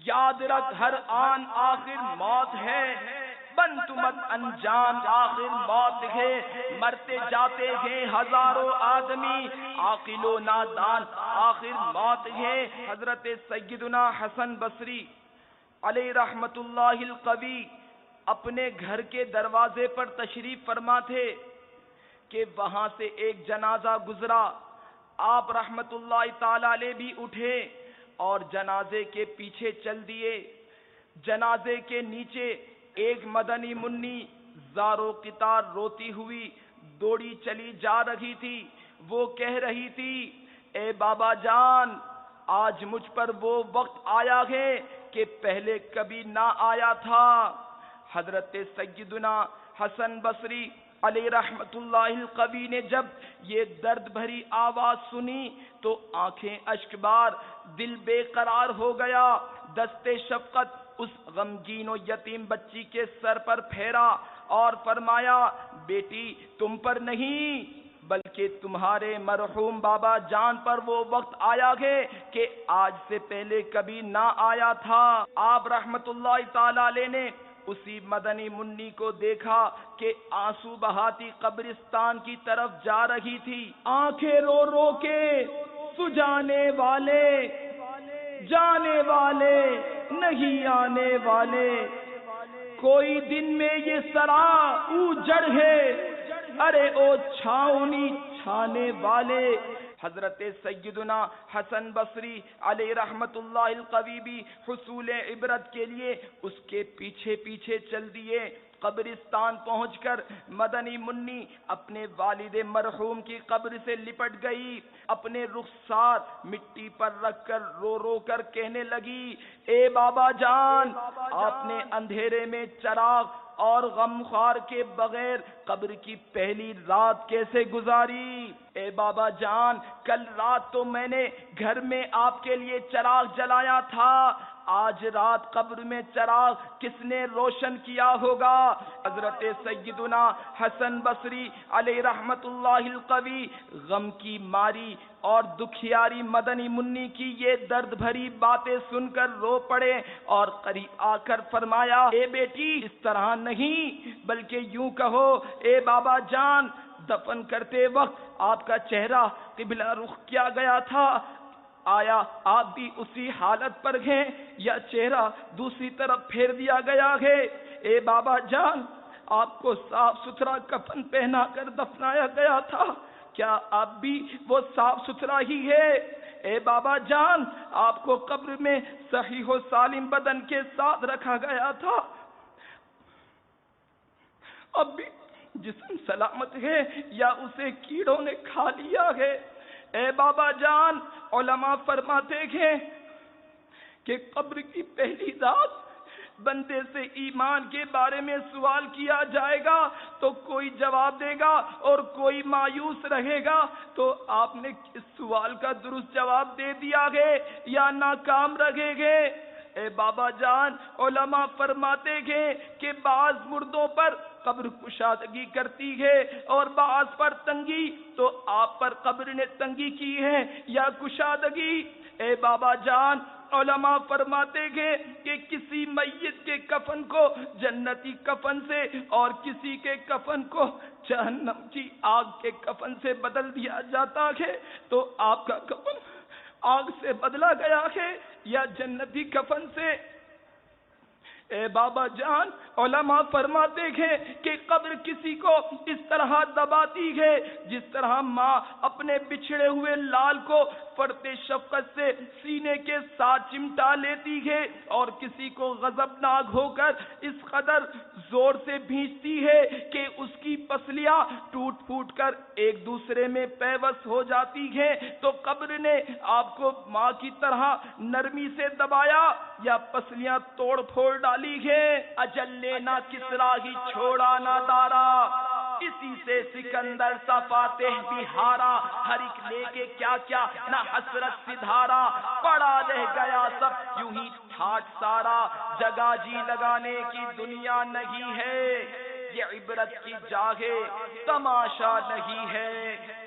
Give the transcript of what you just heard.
یاد رکھ ہر آن آخر موت ہے، بن تو مت انجام آخر موت ہے، مرتے جاتے ہیں ہزاروں آدمی عاقل و نادان آخر موت ہے۔ حضرت سیدنا حسن بصری علیہ رحمت اللہ القوی اپنے گھر کے دروازے پر تشریف فرما تھے کہ وہاں سے ایک جنازہ گزرا۔ آپ رحمت اللہ تعالی علیہ بھی اٹھے اور جنازے کے پیچھے چل دیے۔ جنازے کے نیچے ایک مدنی منی زارو قطار روتی ہوئی دوڑی چلی جا رہی تھی۔ وہ کہہ رہی تھی، اے بابا جان، آج مجھ پر وہ وقت آیا ہے کہ پہلے کبھی نہ آیا تھا۔ حضرت سیدنا حسن بصری علیہ رحمت اللہ القوی نے جب یہ درد بھری آواز سنی تو آنکھیں اشک بار، دل بے قرار ہو گیا۔ دست شفقت اس غمگین و یتیم بچی کے سر پر پھیرا اور فرمایا، بیٹی تم پر نہیں بلکہ تمہارے مرحوم بابا جان پر وہ وقت آیا ہے کہ آج سے پہلے کبھی نہ آیا تھا۔ آپ رحمت اللہ تعالی علیہ نے اسی مدنی منی کو دیکھا کہ آنسو بہاتی قبرستان کی طرف جا رہی تھی۔ آنکھیں رو رو کے سجانے والے، جانے والے نہیں آنے والے، کوئی دن میں یہ سرا اوجڑ ہے، ارے او چھاؤنی چھانے والے۔ حضرت سیدنا حسن بصری علیہ رحمت اللہ القوی بھی حصول عبرت کے لیے اس کے پیچھے پیچھے چل دیے۔ قبرستان پہنچ کر مدنی منی اپنے والد مرحوم کی قبر سے لپٹ گئی، اپنے رخسار مٹی پر رکھ کر رو رو کر کہنے لگی، اے بابا جان، آپ نے اندھیرے میں چراغ اور غمخوار کے بغیر قبر کی پہلی رات کیسے گزاری؟ اے بابا جان، کل رات تو میں نے گھر میں آپ کے لیے چراغ جلایا تھا، آج رات قبر میں چراغ کس نے روشن کیا ہوگا؟ حضرت سیدنا حسن بصری علیہ رحمت اللہ القوی غم کی ماری اور دکھیاری مدنی منی کی یہ درد بھری باتیں سن کر رو پڑے اور قریب آ کر فرمایا، اے بیٹی اس طرح نہیں بلکہ یوں کہو، اے بابا جان، دفن کرتے وقت آپ کا چہرہ قبلہ رخ کیا گیا تھا، آیا آپ بھی اسی حالت پر ہیں یا چہرہ دوسری طرف پھیر دیا گیا ہے؟ اے بابا جان، آپ کو صاف ستھرا کفن پہنا کر دفنایا گیا تھا، کیا آپ بھی وہ صاف ستھرا ہی ہے؟ اے بابا جان، آپ کو قبر میں صحیح و سالم بدن کے ساتھ رکھا گیا تھا، اب بھی جسم سلامت ہے یا اسے کیڑوں نے کھا لیا ہے؟ اے بابا جان، علماء فرماتے ہیں کہ قبر کی پہلی رات بندے سے ایمان کے بارے میں سوال کیا جائے گا تو کوئی جواب دے گا اور کوئی مایوس رہے گا، تو آپ نے اس سوال کا درست جواب دے دیا ہے یا ناکام رہے گے؟ اے بابا جان، علماء فرماتے ہیں کہ بعض مردوں پر قبر کشادگی کرتی ہے اور بعض پر تنگی، تو آپ پر قبر نے تنگی کی ہے یا کشادگی؟ اے بابا جان، علماء فرماتے ہیں کہ کسی میت کے کفن کو جنتی کفن سے اور کسی کے کفن کو جہنم کی آگ کے کفن سے بدل دیا جاتا ہے، تو آپ کا کفن آگ سے بدلا گیا ہے یا جنتی کفن سے؟ اے بابا جان، علماء فرماتے ہیں کہ قبر کسی کو اس طرح دباتی ہے جس طرح ماں اپنے بچھڑے ہوئے لال کو فرتے شفقت سے سینے کے ساتھ چمٹا لیتی ہے، اور کسی کو غضبناک ہو کر اس قدر زور سے بھینچتی ہے کہ اس کی پسلیاں ٹوٹ پھوٹ کر ایک دوسرے میں پیوست ہو جاتی ہیں، تو قبر نے آپ کو ماں کی طرح نرمی سے دبایا یا پسلیاں توڑ پھوڑ ڈالی ہے؟ اجل نے نہ کسرا ہی چھوڑا نہ دارا، اسی سے سکندر سا فاتح بھی ہارا، ہر ایک لے کے کیا کیا نہ حسرت سدھارا، پڑا رہ گیا سب یوں ہی ٹھاٹ سارا، جگہ جی لگانے کی دنیا نہیں ہے، یہ عبرت کی جاگے تماشا نہیں ہے۔